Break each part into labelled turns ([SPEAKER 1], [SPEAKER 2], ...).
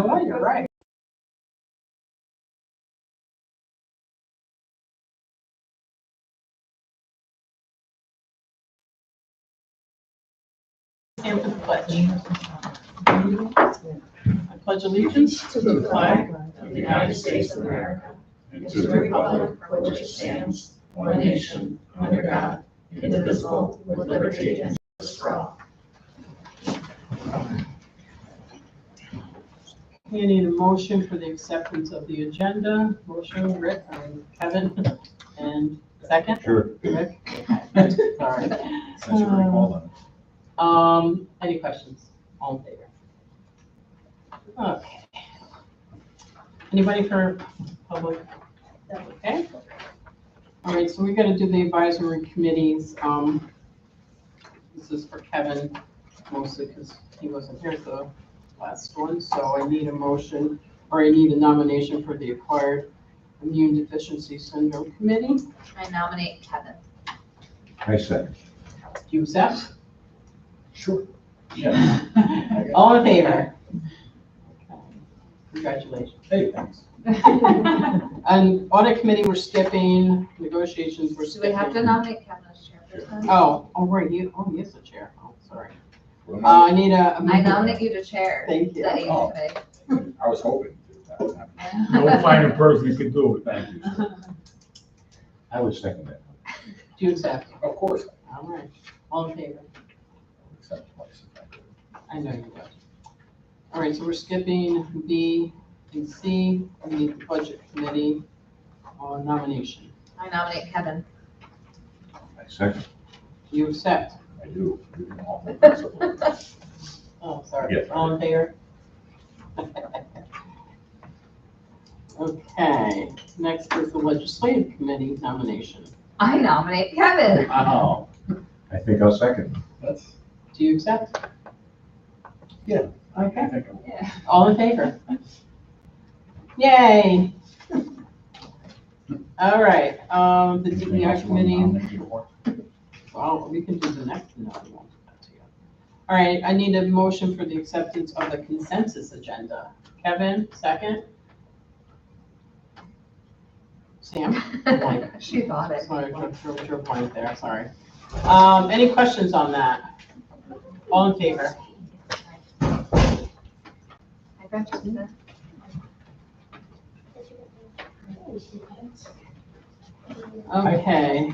[SPEAKER 1] well, you're right. Stand for the pledge. I pledge allegiance to the flag of the United States of America and to the republic for which it stands, one nation, under God, indivisible, with liberty and justice for all. We need a motion for the acceptance of the agenda. Motion, Rick, Kevin, and second?
[SPEAKER 2] Sure.
[SPEAKER 1] Rick? Sorry.
[SPEAKER 2] Since you recall them.
[SPEAKER 1] Any questions? All in favor? Okay. Anybody for public? Okay. All right, so we're gonna do the advisory committees. This is for Kevin mostly because he wasn't here for the last one, so I need a motion, or I need a nomination for the Acquired Immune Deficiency Syndrome Committee.
[SPEAKER 3] I nominate Kevin.
[SPEAKER 2] I second.
[SPEAKER 1] Do you accept?
[SPEAKER 2] Sure.
[SPEAKER 1] All in favor? Okay. Congratulations.
[SPEAKER 2] Hey, thanks.
[SPEAKER 1] And Audit Committee, we're skipping, negotiations, we're
[SPEAKER 3] Do we
[SPEAKER 1] skipping.
[SPEAKER 3] have to nominate Kevin as chairperson?
[SPEAKER 1] Oh, right, he is the chair. Oh, sorry. I need a.
[SPEAKER 3] I nominate you to chair
[SPEAKER 1] Thank you.
[SPEAKER 3] the AE
[SPEAKER 2] Oh.
[SPEAKER 3] committee.
[SPEAKER 2] I was hoping that would happen.
[SPEAKER 4] You'll find a person who can do it.
[SPEAKER 2] Thank you. I would second that.
[SPEAKER 1] Do you accept?
[SPEAKER 2] Of course.
[SPEAKER 1] All right, all in favor?
[SPEAKER 2] Accept twice if I could.
[SPEAKER 1] I know you would. All right, so we're skipping B and C. We need the Budget Committee nomination.
[SPEAKER 3] I nominate Kevin.
[SPEAKER 2] I second.
[SPEAKER 1] Do you accept?
[SPEAKER 2] I do. You can all hold this up.
[SPEAKER 1] Oh, sorry.
[SPEAKER 2] Yes.
[SPEAKER 1] All in favor? Okay, next is the Legislative Committee nomination.
[SPEAKER 3] I nominate Kevin.
[SPEAKER 2] Wow. I think I'll second.
[SPEAKER 1] Do you accept?
[SPEAKER 2] Yeah.
[SPEAKER 1] Okay,
[SPEAKER 2] I think I will.
[SPEAKER 3] Yeah.
[SPEAKER 1] all in favor? Yay! All right, the DEI Committee, well, we can do the next, no, we won't do that together. All right, I need a motion for the acceptance of the consensus agenda. Kevin, second? Sam? Blank.
[SPEAKER 3] She thought it.
[SPEAKER 1] Sorry, you're blank there, sorry. Any questions on that? All in favor?
[SPEAKER 3] I got you.
[SPEAKER 1] Okay,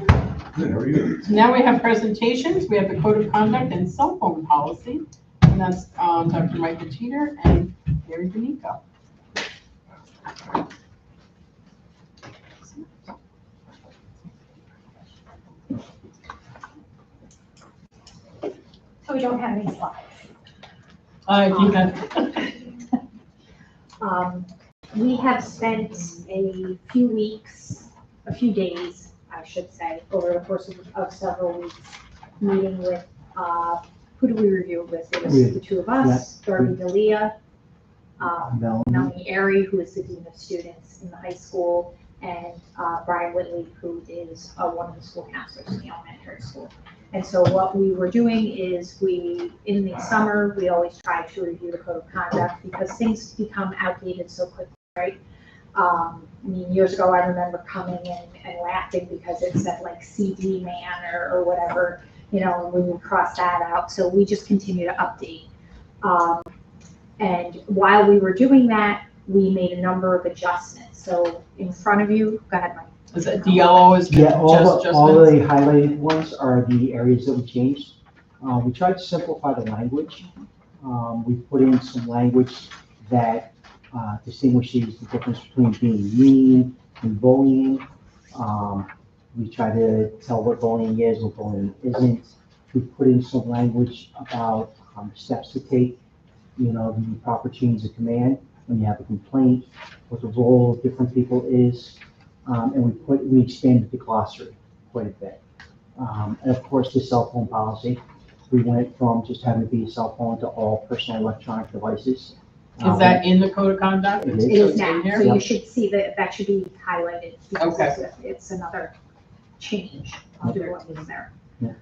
[SPEAKER 2] Good, how are you?
[SPEAKER 1] so now we have presentations. We have the Code of Conduct and Cell Phone Policy. And that's Dr. Michael Teeter and Gary Benico.
[SPEAKER 5] So we don't have any slides.
[SPEAKER 1] I think that's,
[SPEAKER 5] We have spent a few weeks, a few days, I should say, over the course of several weeks, meeting with, who do we review it with? It was the two of us, Darby Dalia, Melanie Airy, who is the Dean of Students in the high school, and Brian Whitley, who is one of the school counselors in the elementary school. And so what we were doing is in the summer, we always try to review the code of conduct because things become outdated so quickly, right? I mean, years ago, I remember coming in and laughing because it said like CD man or whatever, you know, and we would cross that out. So we just continue to update. And while we were doing that, we made a number of adjustments. So in front of you, go ahead, Mike.
[SPEAKER 1] is it the yellow is
[SPEAKER 6] Yeah,
[SPEAKER 1] just
[SPEAKER 6] all
[SPEAKER 1] adjustments?
[SPEAKER 6] the highlighted ones are the areas that we changed. We tried to simplify the language. We put in some language that distinguishes the difference between being mean and bullying. We try to tell what bullying is, what bullying isn't. We put in some language about steps to take, you know, the proper chains of command when you have a complaint, what the role of different people is. And we expanded the glossary quite a bit. And of course, the cell phone policy, we went from just having to be a cell phone to all personal electronic devices.
[SPEAKER 1] Is that in the Code of Conduct?
[SPEAKER 6] It is.
[SPEAKER 5] It
[SPEAKER 1] So
[SPEAKER 5] is
[SPEAKER 1] it's in
[SPEAKER 5] now,
[SPEAKER 1] here?
[SPEAKER 5] so
[SPEAKER 6] Yeah.
[SPEAKER 5] you should see that should be highlighted because
[SPEAKER 1] Okay.
[SPEAKER 5] it's another change to what was there.
[SPEAKER 6] Yeah.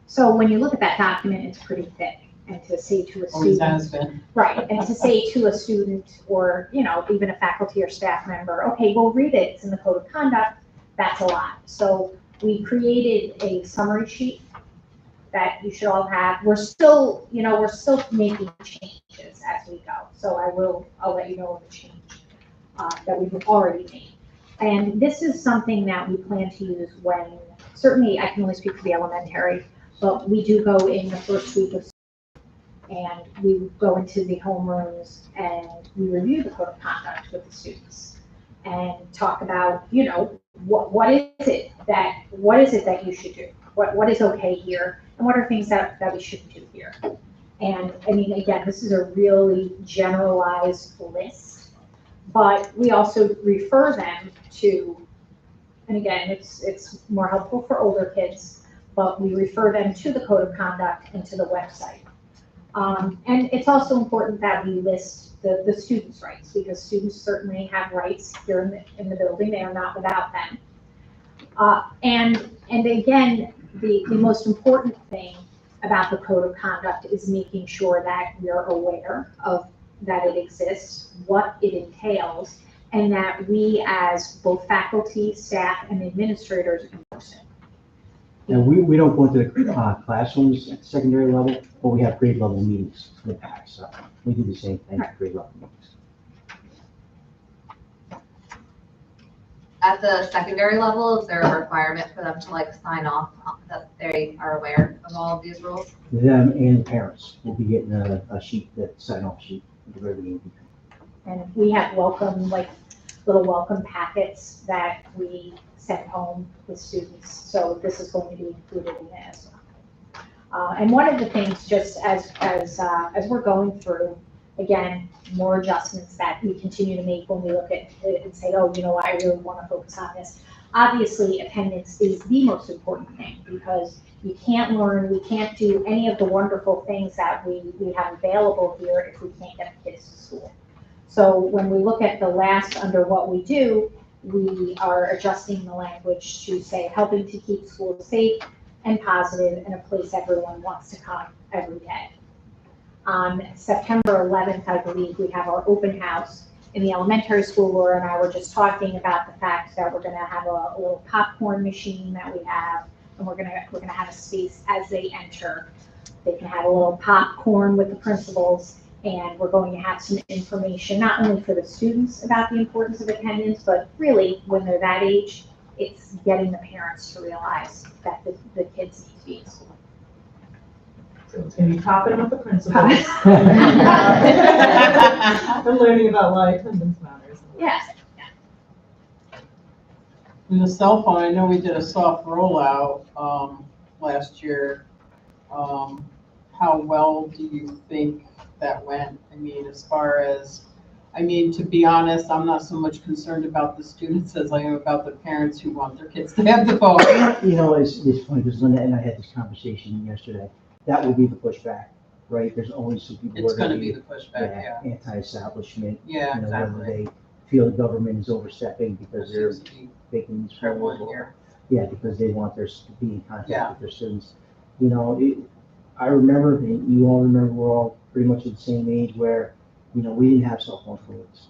[SPEAKER 5] So when you look at that document, it's pretty thick. and to say to a
[SPEAKER 1] Always
[SPEAKER 5] student,
[SPEAKER 1] has been.
[SPEAKER 5] right, and to say to a student or, you know, even a faculty or staff member, okay, well, read it, it's in the code of conduct, that's a lot. So we created a summary sheet that you should all have. We're still, you know, we're still making changes as we go. So I'll let you know of the change that we've already made. And this is something that we plan to use when, certainly I can only speak for the elementary, but we do go in the first week of, and we go into the homerooms and we review the code of conduct with the students and talk about, you know, what is it that you should do? What is okay here? And what are things that we shouldn't do here? And I mean, again, this is a really generalized list, but we also refer them to, and again, it's more helpful for older kids, but we refer them to the code of conduct and to the website. And it's also important that we list the students' rights, because students certainly have rights here in the building. They are not without them. And again, the most important thing about the code of conduct is making sure that we're aware of that it exists, what it entails, and that we as both faculty, staff, and administrators enforce it.
[SPEAKER 6] And we don't go into the classrooms at the secondary level, but we have grade level meetings in the past, so we do the same thing at grade level meetings.
[SPEAKER 3] At the secondary level, is there a requirement for them to like sign off that they are aware of all of these rules?
[SPEAKER 6] Them and the parents will be getting a sheet, that sign-off sheet at the very beginning.
[SPEAKER 5] And we have little welcome packets that we send home with students. So this is going to be included in it as well. And one of the things, just as we're going through, again, more adjustments that we continue to make when we look at it and say, oh, you know, I really want to focus on this. Obviously, attendance is the most important thing, because you can't learn, we can't do any of the wonderful things that we have available here if we can't get the kids to school. So when we look at the last under what we do, we are adjusting the language to say helping to keep schools safe and positive and a place everyone wants to come every day. On September 11th, I believe, we have our open house in the elementary school. Laura and I were just talking about the fact that we're going to have a little popcorn machine that we have, and we're going to have a space as they enter. They can have a little popcorn with the principals, and we're going to have some information, not only for the students about the importance of attendance, but really, when they're that age, it's getting the parents to realize that the kids need to be in school.
[SPEAKER 7] So it's gonna be popping with the principals. And learning about why attendance matters.
[SPEAKER 5] Yes.
[SPEAKER 1] And the cell phone, I know we did a soft rollout last year. How well do you think that went? I mean, as far as, to be honest, I'm not so much concerned about the students as I am about the parents who want their kids to have the phone.
[SPEAKER 6] You know, it's funny, because Linda and I had this conversation yesterday. That will be the pushback, right? There's always some people who
[SPEAKER 1] It's
[SPEAKER 6] are
[SPEAKER 1] gonna be the pushback, yeah.
[SPEAKER 6] anti-establishment.
[SPEAKER 1] Yeah,
[SPEAKER 6] You know, whether
[SPEAKER 1] exactly.
[SPEAKER 6] they feel the government is overstepping because they're
[SPEAKER 1] Seems to be
[SPEAKER 6] taking these
[SPEAKER 1] prevalent
[SPEAKER 6] forward.
[SPEAKER 1] here.
[SPEAKER 6] Yeah, because they want to be in contact
[SPEAKER 1] Yeah.
[SPEAKER 6] with their students. You know, I remember, and you all remember, we're all pretty much at the same age where, you know, we didn't have cell phones for us.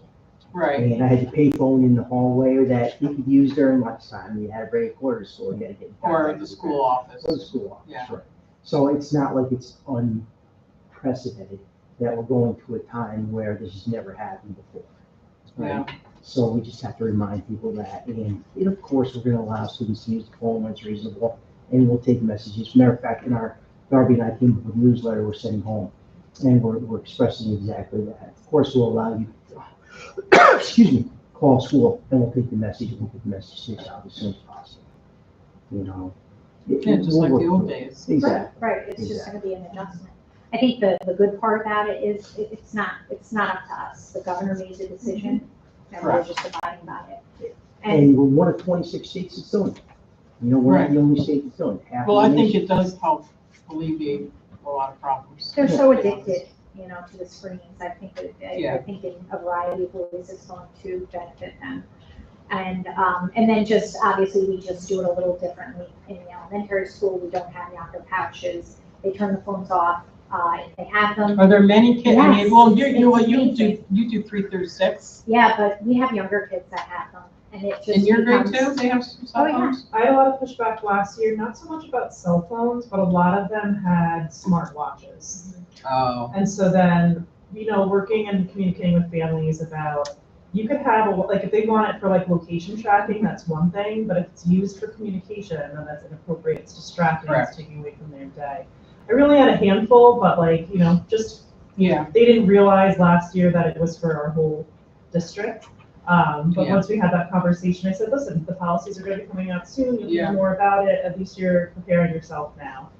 [SPEAKER 1] Right,
[SPEAKER 6] And I had to pay phone in the hallway that you could use during lunchtime. You had to bring a quarter to school, you had to get in
[SPEAKER 1] or
[SPEAKER 6] contact
[SPEAKER 1] the
[SPEAKER 6] with your
[SPEAKER 1] school office.
[SPEAKER 6] Or the school office,
[SPEAKER 1] Yeah.
[SPEAKER 6] right. So it's not like it's unprecedented that we're going through a time where this has never happened before. Right? So we just have to remind people that, and of course, we're gonna allow students to use the phone when it's reasonable, and we'll take messages. Matter of fact, in our Darby and I came up with a newsletter we're sending home, and we're expressing exactly that. Of course, we'll allow you to, excuse me, call school, and we'll take the message, and we'll get the message to you out as soon as possible. You know?
[SPEAKER 1] Yeah, just
[SPEAKER 6] We'll
[SPEAKER 1] like
[SPEAKER 6] work
[SPEAKER 1] the old
[SPEAKER 6] through it.
[SPEAKER 1] days.
[SPEAKER 6] Exactly.
[SPEAKER 5] Right, it's just gonna be an adjustment. I think the good part about it is it's not up to us. The governor made the decision, and we're
[SPEAKER 1] Correct.
[SPEAKER 5] just abiding by it. And
[SPEAKER 6] And we're one of 26 states that's doing it. You know, we're not
[SPEAKER 1] Right.
[SPEAKER 6] the only state that's doing it. Half
[SPEAKER 1] Well,
[SPEAKER 6] of
[SPEAKER 1] I
[SPEAKER 6] the
[SPEAKER 1] think
[SPEAKER 6] nation-
[SPEAKER 1] it does help alleviate a lot of problems.
[SPEAKER 5] they're so addicted, you know, to the screens. I think
[SPEAKER 1] Yeah.
[SPEAKER 5] I think in a variety of ways it's going to benefit them. And then just, obviously, we just do it a little differently in the elementary school. We don't have Yaka pouches. They turn the phones off if they have them.
[SPEAKER 1] Are there many kids? I mean,
[SPEAKER 5] Yes,
[SPEAKER 1] well,
[SPEAKER 5] it's
[SPEAKER 1] you do 3 through 6.
[SPEAKER 5] Yeah, but we have younger kids that have them, and it just
[SPEAKER 1] In your grade
[SPEAKER 5] becomes-
[SPEAKER 1] too, they have
[SPEAKER 5] Oh,
[SPEAKER 1] cell
[SPEAKER 5] yeah.
[SPEAKER 1] phones?
[SPEAKER 7] I had a lot of pushback last year, not so much about cell phones, but a lot of them had smartwatches.
[SPEAKER 1] Oh.
[SPEAKER 7] And so then, working and communicating with families about, you could have, like, if they want it for like location tracking, that's one thing, but if it's used for communication, then that's inappropriate, it's distracting, it's
[SPEAKER 1] Correct.
[SPEAKER 7] taking away from their day. I really had a handful, but like, just,
[SPEAKER 1] Yeah,
[SPEAKER 7] they didn't realize last year that it was for our whole district. But
[SPEAKER 1] Yeah.
[SPEAKER 7] once we had that conversation, I said, listen, the policies are gonna be coming out soon, you'll
[SPEAKER 1] Yeah.
[SPEAKER 7] hear more about it, at least you're preparing yourself now.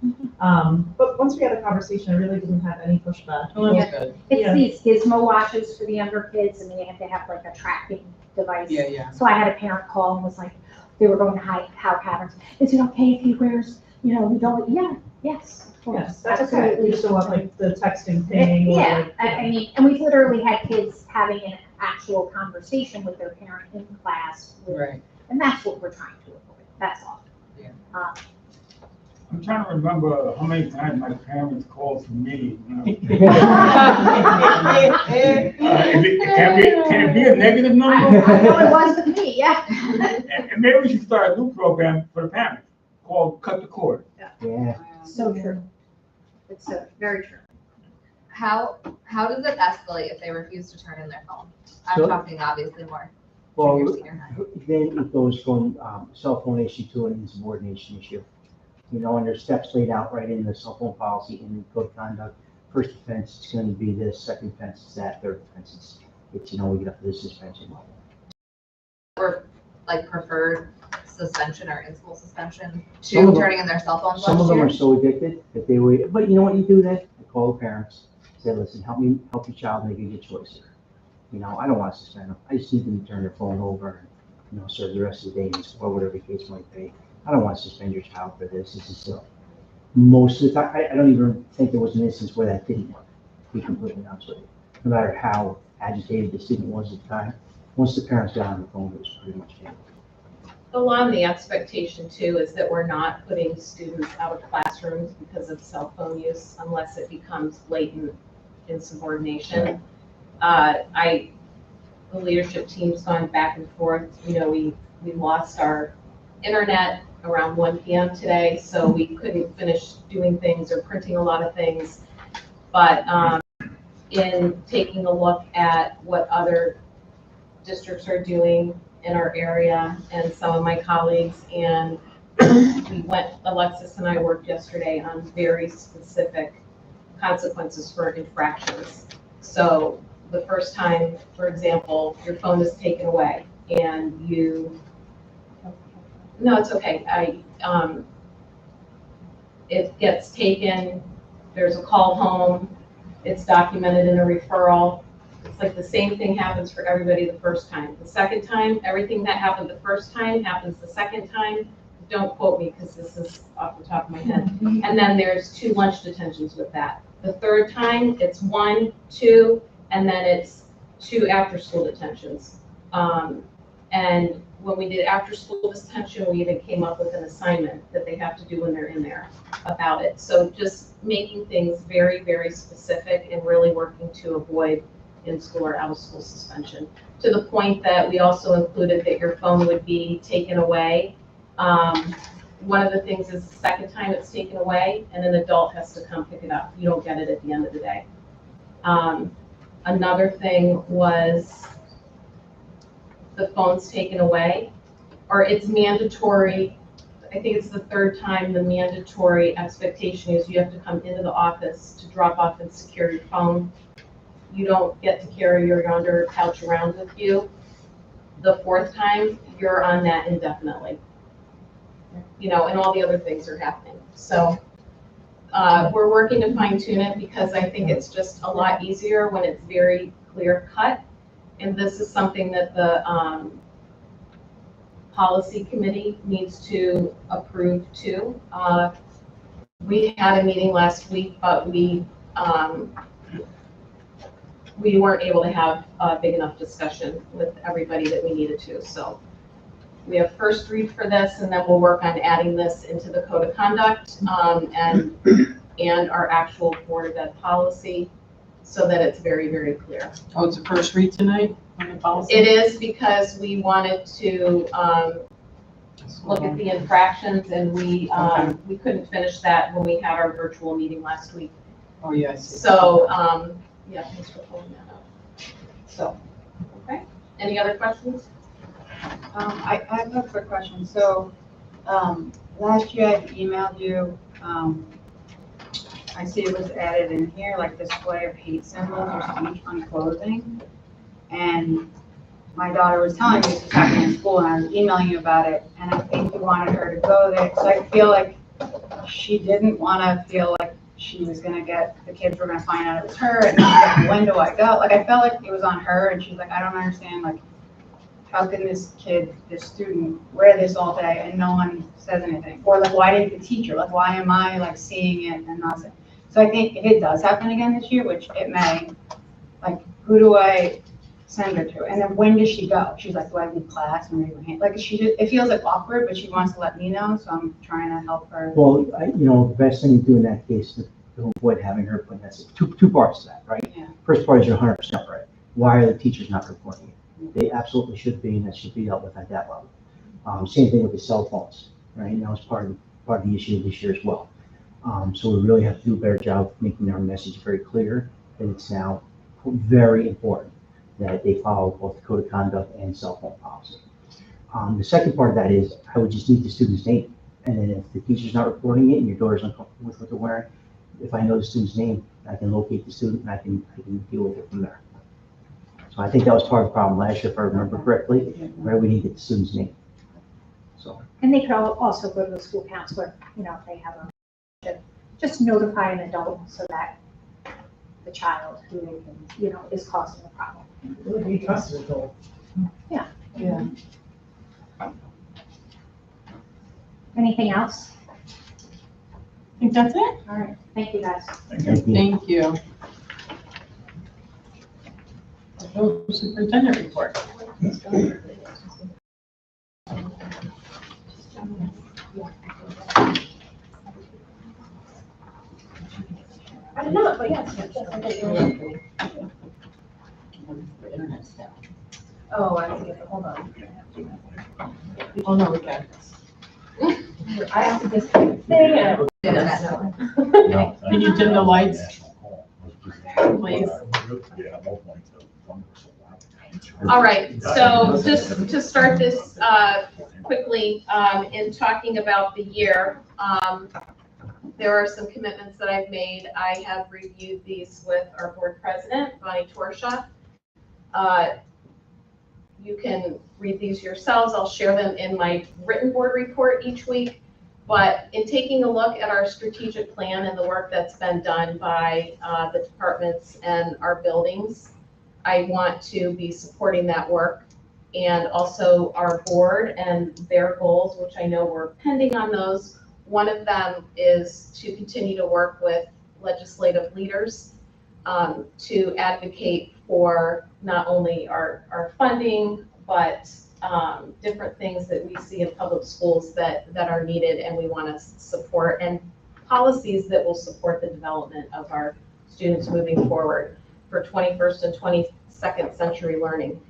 [SPEAKER 7] But once we had a conversation, I really didn't have any pushback.
[SPEAKER 1] well, that's good.
[SPEAKER 7] Yeah.
[SPEAKER 5] It's these gizmo watches for the younger kids, and they have to have like a tracking device.
[SPEAKER 1] Yeah, yeah.
[SPEAKER 5] So I had a parent call and was like, they were going to Howard Caverns. Is it okay if he wears, we don't, yeah, yes, of course.
[SPEAKER 7] Yes, that's okay, we
[SPEAKER 5] absolutely.
[SPEAKER 7] just don't want like the texting ping or
[SPEAKER 5] Yeah,
[SPEAKER 7] like.
[SPEAKER 5] I mean, and we've literally had kids having an actual conversation with their parent in class,
[SPEAKER 1] Right.
[SPEAKER 5] and that's what we're trying to avoid, that's all.
[SPEAKER 1] Yeah.
[SPEAKER 4] I'm trying to remember how many times my parents called for me. Can it be a negative
[SPEAKER 5] I
[SPEAKER 4] number?
[SPEAKER 5] know it was with me, yeah.
[SPEAKER 4] And maybe we should start a new program for the parents called Cut the Cord.
[SPEAKER 6] Yeah,
[SPEAKER 5] So true. It's so, very true.
[SPEAKER 3] How does it escalate if they refuse to turn in their phone? I'm
[SPEAKER 6] So-
[SPEAKER 3] talking obviously more
[SPEAKER 6] well,
[SPEAKER 3] junior, senior high.
[SPEAKER 6] then it goes from cell phone issue to an insubordination issue. And there's steps laid out right in the cell phone policy in the code of conduct. First offense, it's going to be this, second offense, it's that, third offense, it's we get up to the suspension level.
[SPEAKER 3] Or like preferred suspension or in-school suspension
[SPEAKER 6] Some
[SPEAKER 3] to
[SPEAKER 6] of them-
[SPEAKER 3] turning in their cell phones
[SPEAKER 6] Some of
[SPEAKER 3] last
[SPEAKER 6] them
[SPEAKER 3] year?
[SPEAKER 6] are so addicted that they would, but you know what you do then? You call the parents, say, listen, help your child make a good choice here. I don't want to suspend them. I just need them to turn their phone over and, serve the rest of the day in school, whatever the case might be. I don't want to suspend your child for this. This is silly. Most of the time, I don't even think there was an instance where that didn't work, to be completely honest with you. No matter how agitated the student was at the time, once the parents got on the phone, it was pretty much it.
[SPEAKER 8] A lot of the expectation too is that we're not putting students out of classrooms because of cell phone use unless it becomes blatant insubordination. The leadership team's gone back and forth. We lost our internet around 1 p.m. today, so we couldn't finish doing things or printing a lot of things. But in taking a look at what other districts are doing in our area and some of my colleagues, and Alexis and I worked yesterday on very specific consequences for infractions. So the first time, for example, your phone is taken away and no, it's okay. It gets taken, there's a call home, it's documented in a referral. It's like the same thing happens for everybody the first time. The second time, everything that happened the first time happens the second time. Don't quote me because this is off the top of my head. And then there's 2 lunch detentions with that. The third time, it's 1, 2, and then it's 2 after-school detentions. And when we did after-school detention, we even came up with an assignment that they have to do when they're in there about it. So just making things very, very specific and really working to avoid in-school or out-of-school suspension, to the point that we also included that your phone would be taken away. One of the things is the second time it's taken away and an adult has to come pick it up. You don't get it at the end of the day. Another thing was the phone's taken away, or it's mandatory. I think it's the third time the mandatory expectation is you have to come into the office to drop off and secure your phone. You don't get to carry your yonder couch around with you. The fourth time, you're on that indefinitely. And all the other things are happening. So we're working to fine tune it because I think it's just a lot easier when it's very clear cut. And this is something that the policy committee needs to approve too. We had a meeting last week, but we weren't able to have a big enough discussion with everybody that we needed to. So we have first read for this, and then we'll work on adding this into the code of conduct. And and our actual Board of Ed policy so that it's very, very clear.
[SPEAKER 1] Oh, it's a first read tonight on the policy?
[SPEAKER 8] It is because we wanted to look at the infractions, and we couldn't finish that when we had our virtual meeting last week.
[SPEAKER 1] Oh, yeah, I see.
[SPEAKER 8] So, yeah, thanks for pulling that up. So, okay, any other questions?
[SPEAKER 9] I have a quick question. So, last year I emailed you, I see it was added in here, like display of hate symbols or speech on clothing. And my daughter was telling me this was happening in school, and I was emailing you about it, and I think you wanted her to go there. So I feel like she didn't want to feel like she was gonna get, the kids were gonna find out it was her, and she's like, when do I go? Like, I felt like it was on her, and she's like, I don't understand, like, how can this kid, this student, wear this all day and no one says anything? Or like, why didn't the teacher? Like, why am I like seeing it and not saying? So I think if it does happen again this year, which it may, like, who do I send her to? And then when does she go? She's like, do I leave class and raise my hand? Like, it feels like awkward, but she wants to let me know, so I'm trying to help her.
[SPEAKER 6] Well, the best thing to do in that case is to avoid having her put that, two parts to that, right?
[SPEAKER 9] Yeah.
[SPEAKER 6] First part is you're 100% right. Why are the teachers not reporting it? They absolutely should be, and that should be dealt with at that level. Same thing with the cell phones, right? It's part of the issue this year as well. So we really have to do a better job of making our message very clear that it's now very important that they follow both the code of conduct and cell phone policy. The second part of that is I would just need the student's name. And then if the teacher's not reporting it and your daughter's uncomfortable with what they're wearing, if I know the student's name, I can locate the student and I can deal with it from there. So I think that was part of the problem last year, if I remember correctly, right? We didn't get the student's name. So.
[SPEAKER 5] And they could also go to the school counselor, if they have a, just notify an adult so that the child who, is causing the problem.
[SPEAKER 7] It would be trusted adult.
[SPEAKER 1] Yeah.
[SPEAKER 5] Anything else?
[SPEAKER 1] I think that's it.
[SPEAKER 5] All right, thank you guys.
[SPEAKER 6] Thank you.
[SPEAKER 1] Thank you. Superintendent report.
[SPEAKER 5] I don't know, but yes.
[SPEAKER 7] Oh, I have to get the, hold on.
[SPEAKER 1] Oh, no, we got this.
[SPEAKER 7] I have to disconnect. There you go.
[SPEAKER 1] Can you dim the lights, please?
[SPEAKER 8] All right, so just to start this quickly, in talking about the year, there are some commitments that I've made. I have reviewed these with our board president, Bonnie Torsha. You can read these yourselves. I'll share them in my written board report each week. But in taking a look at our strategic plan and the work that's been done by the departments and our buildings, I want to be supporting that work, and also our board and their goals, which I know we're pending on those. One of them is to continue to work with legislative leaders to advocate for not only our funding, but different things that we see in public schools that are needed and we want to support, and policies that will support the development of our students moving forward for 21st and 22nd century learning.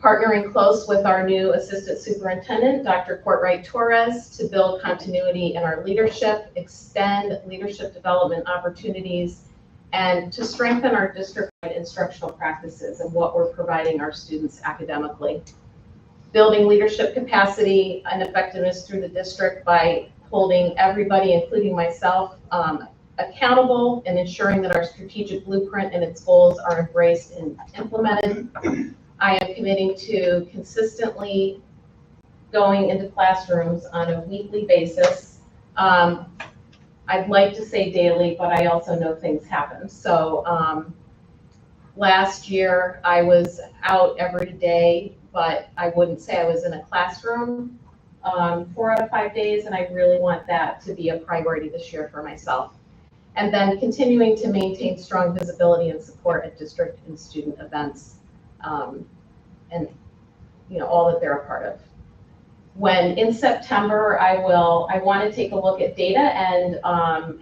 [SPEAKER 8] Partnering close with our new assistant superintendent, Dr. Courtwright Torres, to build continuity in our leadership, extend leadership development opportunities, and to strengthen our district-wide instructional practices and what we're providing our students academically. Building leadership capacity and effectiveness through the district by holding everybody, including myself, accountable and ensuring that our strategic blueprint and its goals are embraced and implemented. I am committing to consistently going into classrooms on a weekly basis. I'd like to say daily, but I also know things happen. So last year I was out every day, but I wouldn't say I was in a classroom 4 out of 5 days, and I really want that to be a priority this year for myself. And then continuing to maintain strong visibility and support at district and student events, and all that they're a part of. when in September, I want to take a look at data and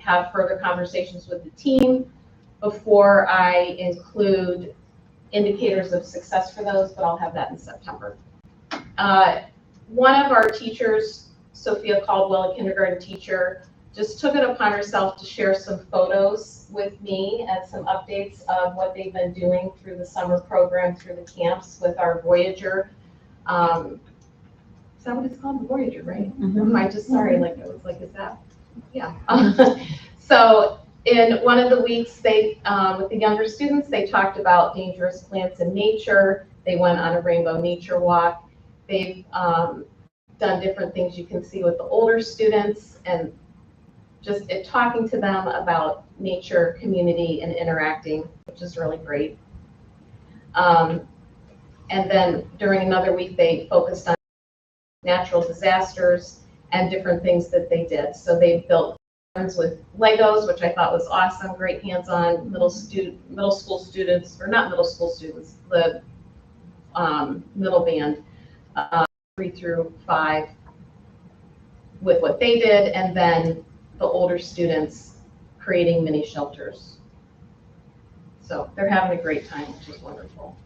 [SPEAKER 8] have further conversations with the team before I include indicators of success for those, but I'll have that in September. One of our teachers, Sophia Caldwell, a kindergarten teacher, just took it upon herself to share some photos with me and some updates of what they've been doing through the summer program, through the camps with our Voyager. Is that what it's called? The Voyager, right?
[SPEAKER 5] Mhm.
[SPEAKER 8] I just, sorry, like, I was like, is that? Yeah. So in one of the weeks, they, with the younger students, they talked about dangerous plants in nature. They went on a rainbow nature walk. They've done different things you can see with the older students, and just talking to them about nature, community, and interacting, which is really great. And then during another week, they focused on natural disasters and different things that they did. So they built with Legos, which I thought was awesome, great hands-on. Middle school students, or not middle school students, the middle band, 3 through 5, with what they did, and then the older students creating mini shelters. So they're having a great time, which is wonderful.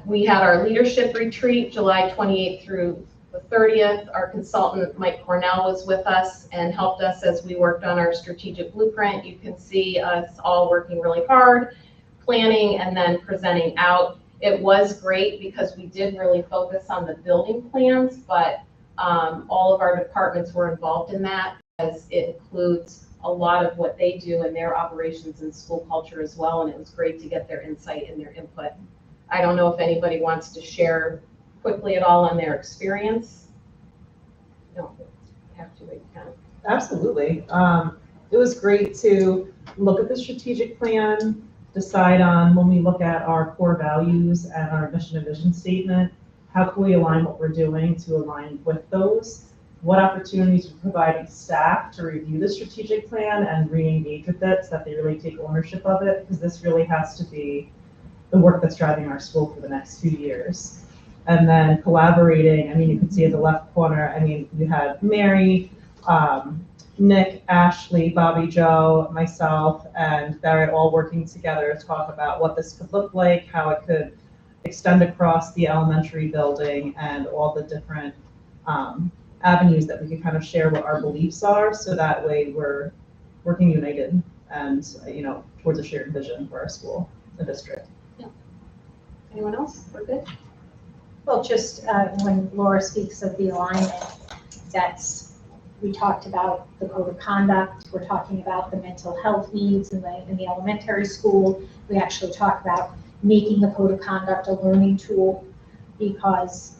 [SPEAKER 8] We had our leadership retreat July 28th through the 30th. Our consultant, Mike Cornell, was with us and helped us as we worked on our strategic blueprint. You can see us all working really hard, planning and then presenting out. It was great because we did really focus on the building plans, but all of our departments were involved in that, as it includes a lot of what they do in their operations and school culture as well, and it was great to get their insight and their input. I don't know if anybody wants to share quickly at all on their experience. No, have to, wait, kind of.
[SPEAKER 7] Absolutely. It was great to look at the strategic plan, decide on, when we look at our core values and our mission and vision statement, how can we align what we're doing to align with those? What opportunities we're providing staff to review the strategic plan and re-engage with it so that they really take ownership of it, because this really has to be the work that's driving our school for the next few years. And then collaborating, I mean, you can see in the left corner, I mean, you had Mary, Nick, Ashley, Bobby Joe, myself, and Barrett all working together to talk about what this could look like, how it could extend across the elementary building, and all the different avenues that we could kind of share what our beliefs are, so that way we're working united and, you know, towards a shared vision for our school, the district.
[SPEAKER 8] Anyone else? We're good?
[SPEAKER 5] Well, just when Laura speaks of the alignment, we talked about the code of conduct, we're talking about the mental health needs in the elementary school. We actually talk about making the code of conduct a learning tool, because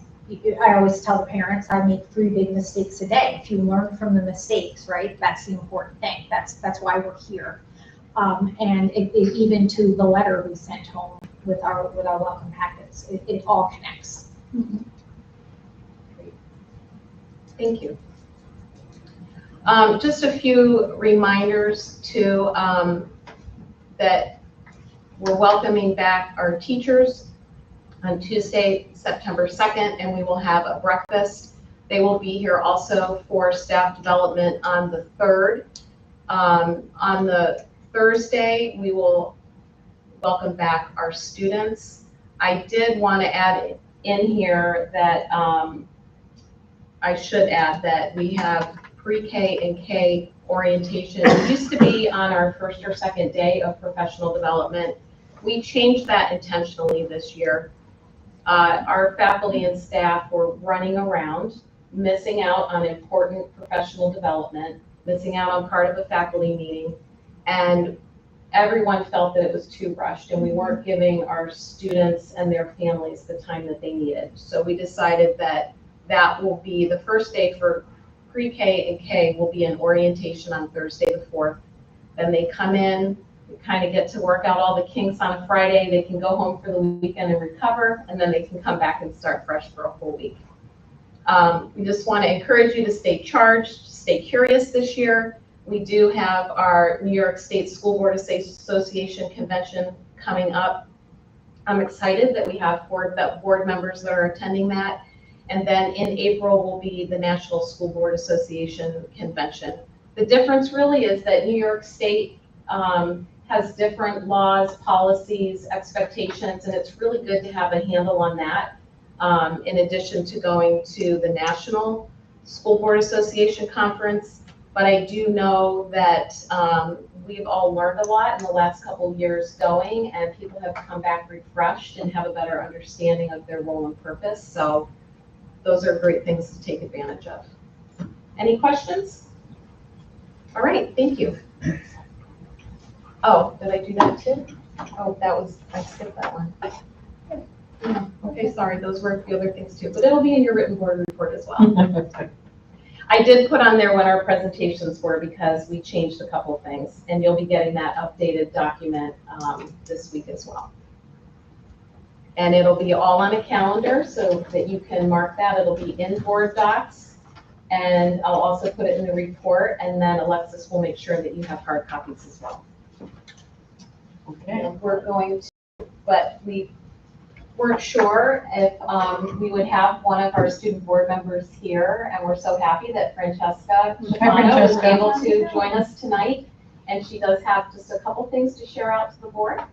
[SPEAKER 5] I always tell the parents, I make 3 big mistakes a day. If you learn from the mistakes, right, that's the important thing. That's why we're here. And even to the letter we sent home with our welcome packets, it all connects.
[SPEAKER 8] Great. Thank you. Just a few reminders too, that we're welcoming back our teachers on Tuesday, September 2nd, and we will have a breakfast. They will be here also for staff development on the 3rd. On the Thursday, we will welcome back our students. I did want to add in here that I should add that we have pre-K and K orientation. It used to be on our first or second day of professional development. We changed that intentionally this year. Our faculty and staff were running around, missing out on important professional development, missing out on part of a faculty meeting, and everyone felt that it was too rushed and we weren't giving our students and their families the time that they needed. So we decided that that will be the first day for pre-K and K will be an orientation on Thursday the 4th. Then they come in, we kind of get to work out all the kinks on a Friday. They can go home for the weekend and recover, and then they can come back and start fresh for a whole week. We just want to encourage you to stay charged, stay curious this year. We do have our New York State School Board Association convention coming up. I'm excited that we have board members that are attending that. And then in April will be the National School Board Association Convention. The difference really is that New York State has different laws, policies, expectations, and it's really good to have a handle on that, in addition to going to the National School Board Association Conference. But I do know that we've all learned a lot in the last couple of years going, and people have come back refreshed and have a better understanding of their role and purpose. So those are great things to take advantage of. Any questions? All right, thank you. Oh, did I do that too? Oh, I skipped that one. Yeah, okay, sorry, those were the other things too, but it'll be in your written board report as well. I did put on there when our presentations were because we changed a couple of things, and you'll be getting that updated document this week as well. And it'll be all on a calendar so that you can mark that. It'll be in board docs, and I'll also put it in the report, and then Alexis will make sure that you have hard copies as well.
[SPEAKER 1] Okay.
[SPEAKER 8] And we're going to, but we weren't sure if we would have one of our student board members here, and we're so happy that Francesca Shapano was able to join us tonight, and she does have just a couple things to share out to the board,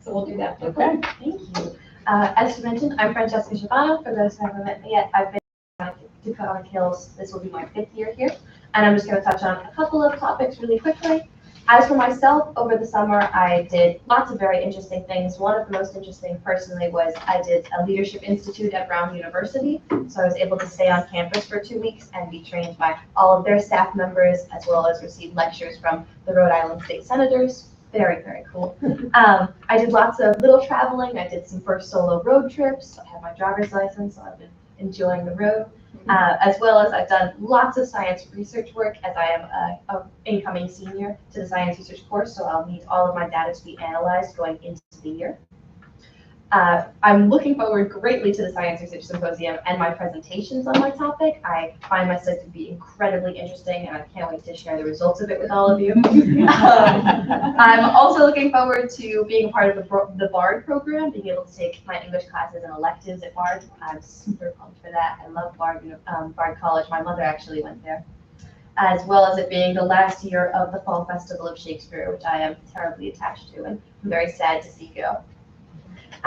[SPEAKER 8] so we'll do that.
[SPEAKER 1] Okay.
[SPEAKER 10] Thank you. As you mentioned, I'm Francesca Shapano. For those who haven't met me yet, I've been at Taconic Hills. This will be my 5th year here, and I'm just going to touch on a couple of topics really quickly. As for myself, over the summer, I did lots of very interesting things. One of the most interesting personally was I did a leadership institute at Brown University. So I was able to stay on campus for 2 weeks and be trained by all of their staff members, as well as receive lectures from the Rhode Island State Senators. Very, very cool. I did lots of little traveling. I did some first solo road trips. I have my driver's license, so I've been enjoying the road. As well as I've done lots of science research work, as I am an incoming senior to the science research course, so I'll need all of my data to be analyzed going into the year. I'm looking forward greatly to the Science Research Symposium and my presentations on my topic. I find my study to be incredibly interesting, and I can't wait to share the results of it with all of you. I'm also looking forward to being a part of the BARD program, being able to take my English classes and electives at BARD. I'm super pumped for that. I love BARD College. My mother actually went there. As well as it being the last year of the Fall Festival of Shakespeare, which I am terribly attached to, and I'm very sad to see go.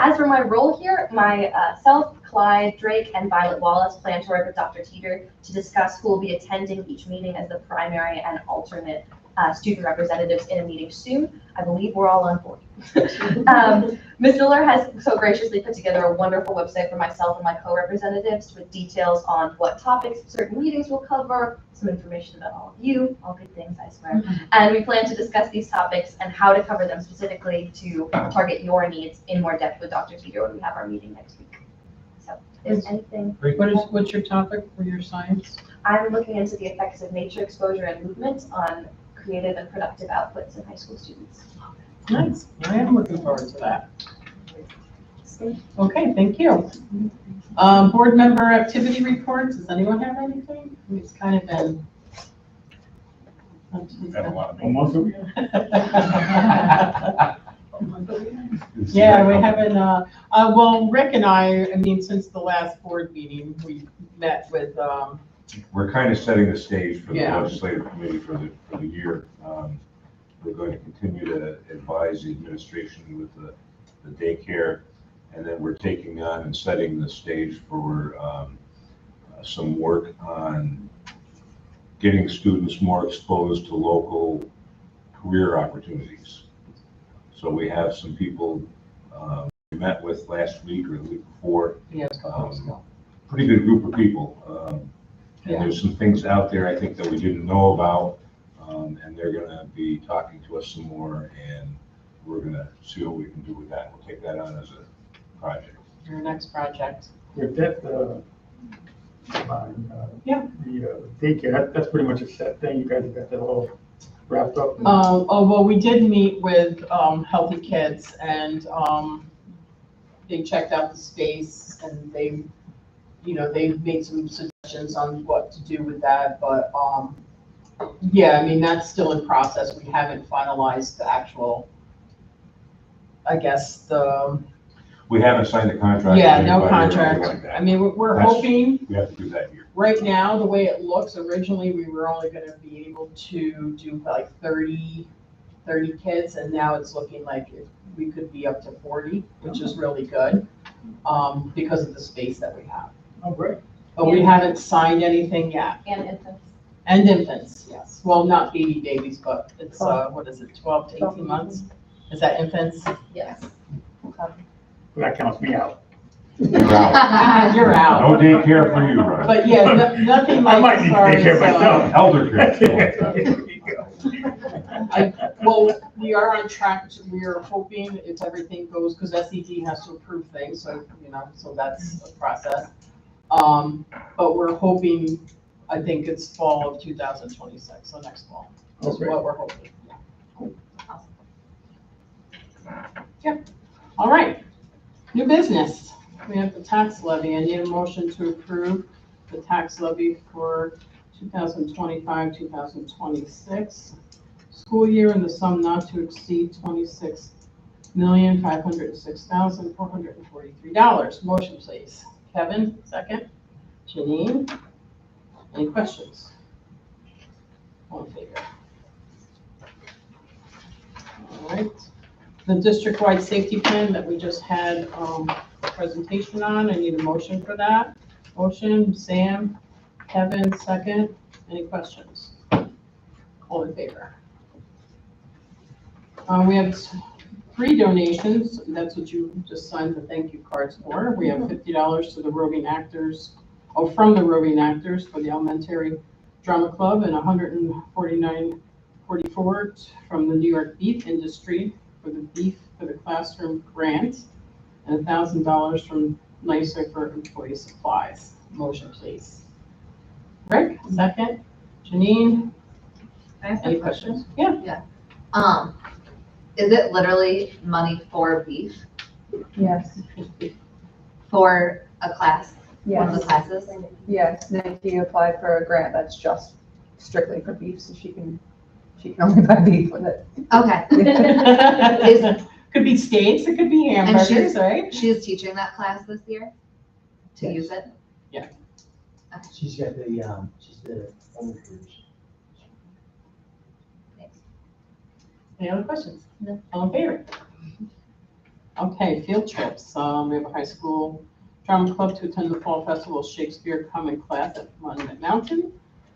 [SPEAKER 10] As for my role here, myself, Clyde, Drake, and Violet Wallace plan to work with Dr. Teeter to discuss who will be attending each meeting as the primary and alternate student representatives in a meeting soon. I believe we're all on board. Ms. Miller has so graciously put together a wonderful website for myself and my co-representatives with details on what topics certain meetings will cover, some information about all of you, all good things, I swear. And we plan to discuss these topics and how to cover them specifically to target your needs in more depth with Dr. Teeter when we have our meeting next week. So, is anything?
[SPEAKER 1] What's your topic for your science?
[SPEAKER 10] I'm looking into the effects of nature exposure and movement on creative and productive outputs in high school students.
[SPEAKER 1] Nice. I am looking forward to that. Okay, thank you. Board member activity reports. Does anyone have anything? It's kind of been.
[SPEAKER 2] Had a lot of
[SPEAKER 4] Almost a week.
[SPEAKER 1] Yeah, we haven't, well, Rick and I mean, since the last board meeting, we met with,
[SPEAKER 2] We're kind of setting the stage for the
[SPEAKER 1] Yeah.
[SPEAKER 2] legislative committee for the year. We're going to continue to advise the administration with the daycare, and then we're taking on and setting the stage for some work on getting students more exposed to local career opportunities. So we have some people we met with last week or the week before.
[SPEAKER 1] yes, a couple weeks ago.
[SPEAKER 2] Pretty good group of people. And
[SPEAKER 1] Yeah.
[SPEAKER 2] there's some things out there I think that we didn't know about, and they're gonna be talking to us some more, and we're gonna see what we can do with that. We'll take that on as a project.
[SPEAKER 1] Your next project.
[SPEAKER 4] With that,
[SPEAKER 1] Yeah.
[SPEAKER 4] the daycare, that's pretty much a set thing. You guys have got that all wrapped up.
[SPEAKER 1] Oh, well, we did meet with Healthy Kids, and they checked out the space, and they made some suggestions on what to do with that, but yeah, I mean, that's still in process. We haven't finalized the actual, I guess,
[SPEAKER 2] We haven't signed the contract.
[SPEAKER 1] Yeah,
[SPEAKER 2] with
[SPEAKER 1] no
[SPEAKER 2] anybody or anything
[SPEAKER 1] contract.
[SPEAKER 2] like that.
[SPEAKER 1] I mean, we're
[SPEAKER 2] That's-
[SPEAKER 1] hoping,
[SPEAKER 2] We have to do that here.
[SPEAKER 1] right now, the way it looks, originally, we were only gonna be able to do like 30 kids, and now it's looking like we could be up to 40, which is really good, because of the space that we have.
[SPEAKER 4] Oh, great.
[SPEAKER 1] But we haven't signed anything yet.
[SPEAKER 8] And infants.
[SPEAKER 1] And infants, yes. Well, not baby babies, but it's, what is it, 12 to 18 months? Is that infants?
[SPEAKER 8] Yes.
[SPEAKER 4] That counts me out.
[SPEAKER 2] You're out.
[SPEAKER 1] You're out.
[SPEAKER 2] No daycare for you, Ron.
[SPEAKER 1] But yeah, nothing
[SPEAKER 4] I
[SPEAKER 1] like
[SPEAKER 4] might
[SPEAKER 1] as
[SPEAKER 4] need to
[SPEAKER 1] far
[SPEAKER 4] take care of
[SPEAKER 1] as,
[SPEAKER 4] myself.
[SPEAKER 2] Elder care.
[SPEAKER 4] There you go.
[SPEAKER 1] well, we are on track, we are hoping if everything goes, because SED has to approve things, so, so that's a process. But we're hoping, I think it's fall of 2026, so next fall, is
[SPEAKER 4] Okay.
[SPEAKER 1] what we're hoping. Yeah, all right, new business. We have the tax levy. I need a motion to approve the tax levy for 2025, 2026 school year in the sum not to exceed $26,506,443. Motion, please. Kevin, second. Janine, any questions? All in favor? All right. The district-wide safety plan that we just had a presentation on, I need a motion for that. Motion, Sam, Kevin, second. Any questions? All in favor? We have 3 donations. That's what you just signed the thank you cards for. We have $50 to the roving actors, from the roving actors for the Elementary Drama Club, and $149.44 from the New York Beef Industry for the Beef for the Classroom grant, and $1,000 from NYSER for employee supplies. Motion, please. Rick, second. Janine, any questions? Yeah.
[SPEAKER 3] Is it literally money for beef,
[SPEAKER 11] Yes,
[SPEAKER 3] for a class, one of the
[SPEAKER 11] yes,
[SPEAKER 3] classes?
[SPEAKER 11] yes. Nikki applied for a grant that's just strictly for beef, so she can only buy beef with it.
[SPEAKER 3] Okay.
[SPEAKER 1] Could be steaks, it could be hamburgers, right?
[SPEAKER 3] She's teaching that class this year to
[SPEAKER 6] Yes.
[SPEAKER 3] use it?
[SPEAKER 6] She's got the, she's the volunteers.
[SPEAKER 1] Any other questions?
[SPEAKER 3] No.
[SPEAKER 1] All in favor? Okay, field trips. We have a high school drama club to attend the Fall Festival Shakespeare Common Class at Monument Mountain,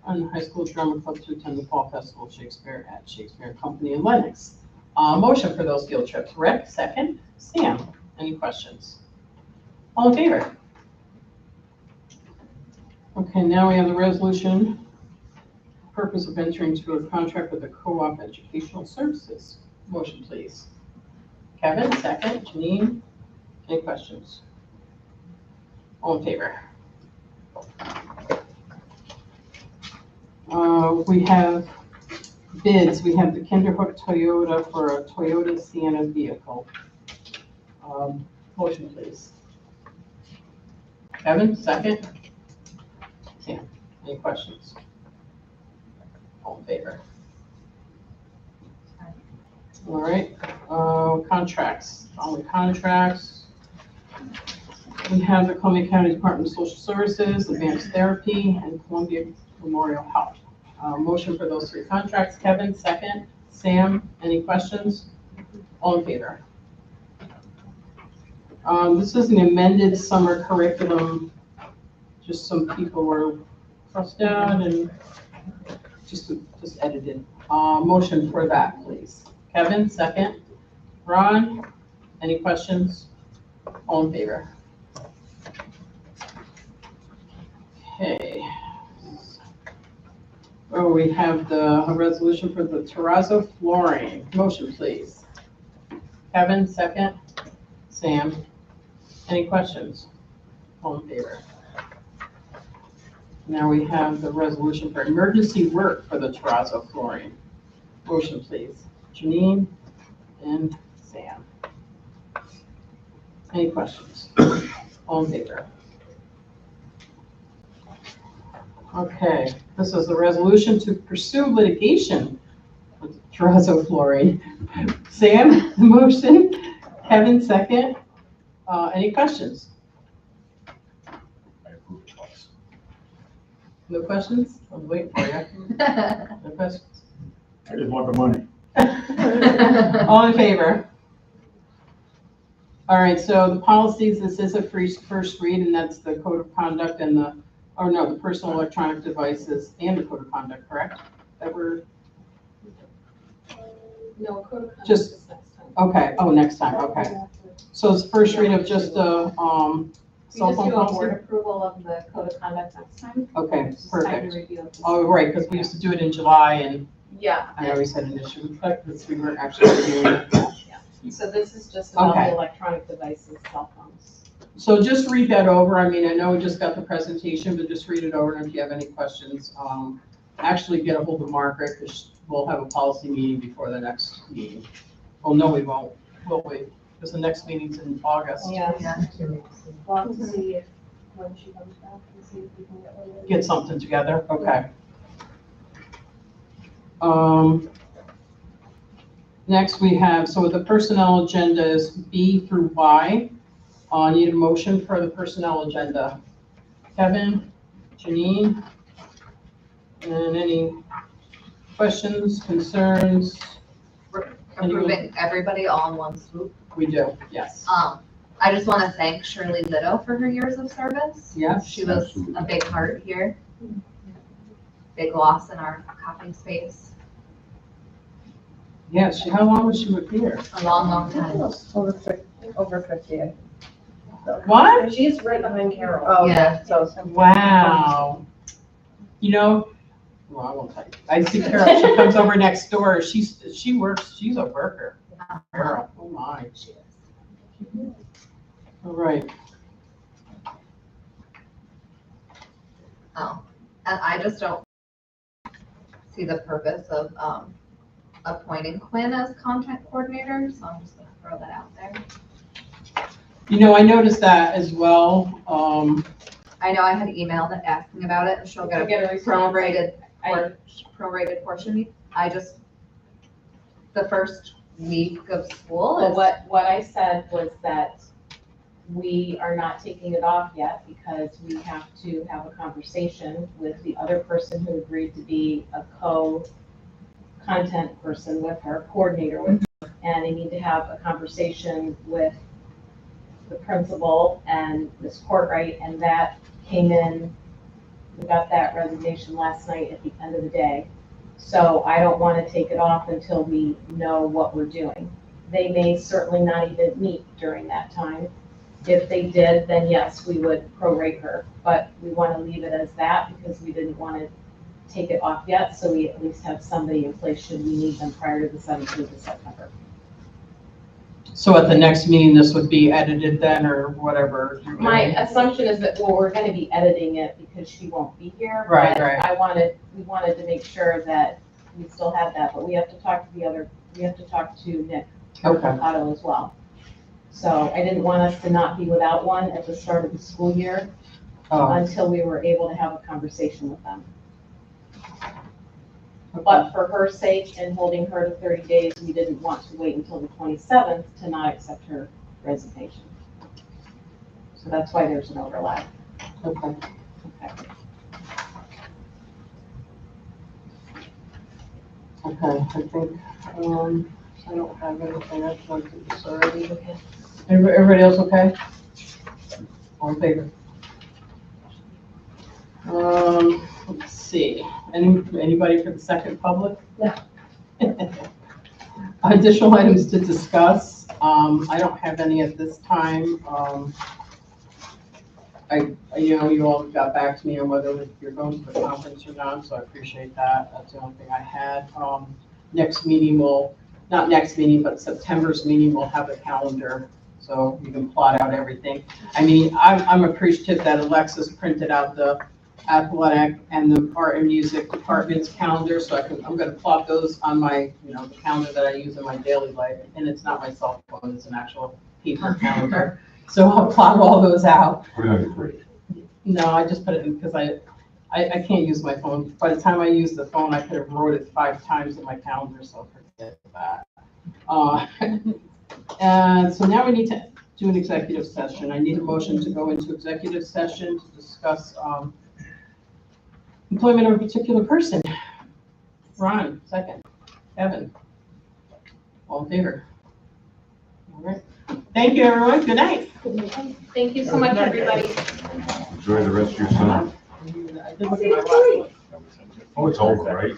[SPEAKER 1] and the high school drama club to attend the Fall Festival Shakespeare at Shakespeare Company in Lenox. Motion for those field trips. Rick, second. Sam, any questions? All in favor? Okay, now we have the resolution. Purpose of entering into a contract with the Co-op Educational Services. Motion, please. Kevin, second. Janine, any questions? All in favor? We have bids. We have the Kinderhook Toyota for a Toyota Sienna vehicle. Motion, please. Kevin, second. Sam, any questions? All in favor? All right, contracts, only contracts. We have the Columbia County Department of Social Services, Advanced Therapy, and Columbia Memorial Health. Motion for those 3 contracts. Kevin, second. Sam, any questions? All in favor? This is an amended summer curriculum. Just some people were crossed out and just edited. Motion for that, please. Kevin, second. Ron, any questions? All in favor? Okay. Oh, we have the resolution for the terrazzo flooring. Motion, please. Kevin, second. Sam, any questions? All in favor? Now we have the resolution for emergency work for the terrazzo flooring. Motion, please. Janine and Sam. Any questions? All in favor? Okay, this is a resolution to pursue litigation with terrazzo flooring. Sam, the motion. Kevin, second. Any questions?
[SPEAKER 2] I approve it twice.
[SPEAKER 1] No questions? I'm waiting for you. No questions?
[SPEAKER 4] I just want the money.
[SPEAKER 1] All in favor? All right, so the policies, this is a first read, and that's the code of conduct and the personal electronic devices and the code of conduct, correct? That were,
[SPEAKER 8] No, code of conduct
[SPEAKER 1] Just-
[SPEAKER 8] is next time.
[SPEAKER 1] okay, oh, next time, okay. So it's first read of just the,
[SPEAKER 8] We
[SPEAKER 1] cell
[SPEAKER 8] just
[SPEAKER 1] phone
[SPEAKER 8] do a board
[SPEAKER 1] policy?
[SPEAKER 8] approval of the code of conduct next time.
[SPEAKER 1] Okay,
[SPEAKER 8] It's just time to
[SPEAKER 1] perfect.
[SPEAKER 8] review it.
[SPEAKER 1] Oh, right, because we used to do it in July, and
[SPEAKER 8] Yeah,
[SPEAKER 1] I always had an issue with that, because we weren't actually doing it.
[SPEAKER 8] so this is just about
[SPEAKER 1] Okay.
[SPEAKER 8] the electronic devices, cell phones.
[SPEAKER 1] So just read that over. I mean, I know we just got the presentation, but just read it over, and if you have any questions, actually get a hold of Margaret, because we'll have a policy meeting before the next meeting. Well, no, we won't, will we? Because the next meeting's in August.
[SPEAKER 8] Yeah.
[SPEAKER 5] We'll have to see if, when she comes back, and see if we can get one.
[SPEAKER 1] Get something together, okay. Next we have, so the personnel agenda is B through Y. I need a motion for the personnel agenda. Kevin, Janine, and any questions, concerns?
[SPEAKER 3] Approving everybody all in one swoop.
[SPEAKER 1] We do, yes.
[SPEAKER 3] I just want to thank Shirley Little for her years of service.
[SPEAKER 1] Yes,
[SPEAKER 3] She was
[SPEAKER 2] Absolutely.
[SPEAKER 3] a big part here. Big loss in our copy space.
[SPEAKER 1] yes. How long was she with here?
[SPEAKER 3] A long, long time.
[SPEAKER 11] Over 50.
[SPEAKER 1] What?
[SPEAKER 10] She's right behind Carol.
[SPEAKER 11] Oh,
[SPEAKER 3] Yeah.
[SPEAKER 11] yeah, so.
[SPEAKER 1] Wow. You know, well, I won't tell you. I see Carol, she comes over next door. She works, she's a worker. Carol, oh my. All right.
[SPEAKER 3] Oh, and I just don't see the purpose of appointing Quinn as content coordinator, so I'm just gonna throw that out there.
[SPEAKER 1] You know, I noticed that as well.
[SPEAKER 3] I know I had emailed it asking about it, and she'll get
[SPEAKER 8] Get a
[SPEAKER 3] a
[SPEAKER 8] response.
[SPEAKER 3] prorated portion. I just, the first week of school
[SPEAKER 8] Well,
[SPEAKER 3] is.
[SPEAKER 8] what I said was that we are not taking it off yet because we have to have a conversation with the other person who agreed to be a co-content person with her, coordinator with her. And I need to have a conversation with the principal and Ms. Courtwright, and that came in, we got that resignation last night at the end of the day. So I don't want to take it off until we know what we're doing. They may certainly not even meet during that time. If they did, then yes, we would prorate her, but we want to leave it as that because we didn't want to take it off yet, so we at least have somebody in place should we need them prior to the 17th of September.
[SPEAKER 1] So at the next meeting, this would be edited then, or whatever? you're
[SPEAKER 8] My
[SPEAKER 1] doing?
[SPEAKER 8] assumption is that, well, we're going to be editing it because she won't be here.
[SPEAKER 1] Right,
[SPEAKER 8] but
[SPEAKER 1] right.
[SPEAKER 8] we wanted to make sure that we still had that, but we have to talk to Nick
[SPEAKER 1] Okay,
[SPEAKER 8] Otto as well. So I didn't want us to not be without one at the start of the school year
[SPEAKER 1] oh,
[SPEAKER 8] until we were able to have a conversation with them.
[SPEAKER 1] okay.
[SPEAKER 8] But for her sake and holding her to 30 days, we didn't want to wait until the 27th to not accept her resignation. So that's why there's an overlap.
[SPEAKER 1] Okay.
[SPEAKER 8] Okay.
[SPEAKER 1] Okay, I think, I don't have anything else on this already. Everybody else okay? All in favor? Let's see, anybody for the second public?
[SPEAKER 10] No.
[SPEAKER 1] Additional items to discuss, I don't have any at this time. You all got back to me on whether you're going to the conference or not, so I appreciate that. That's the only thing I had. Next meeting not next meeting, but September's meeting, we'll have a calendar, so you can plot out everything. I mean, I'm appreciative that Alexis printed out the athletic and the art and music department's calendar, so I'm gonna plot those on my, the calendar that I use in my daily life, and it's not my cell phone, it's an actual paper calendar. So I'll plot all those out.
[SPEAKER 2] Put it on your fridge.
[SPEAKER 1] No, I just put it in because I can't use my phone. By the time I use the phone, I could have wrote it 5 times in my calendar, so forget that. And so now we need to to an executive session. I need a motion to go into executive session to discuss employment of a particular person. Ron, second. Kevin. All in favor? All right. Thank you, everyone. Good night.
[SPEAKER 8] Thank you so much, everybody.
[SPEAKER 2] Enjoy the rest of your summer.
[SPEAKER 1] I did look at my watch.
[SPEAKER 2] Oh, it's over, right?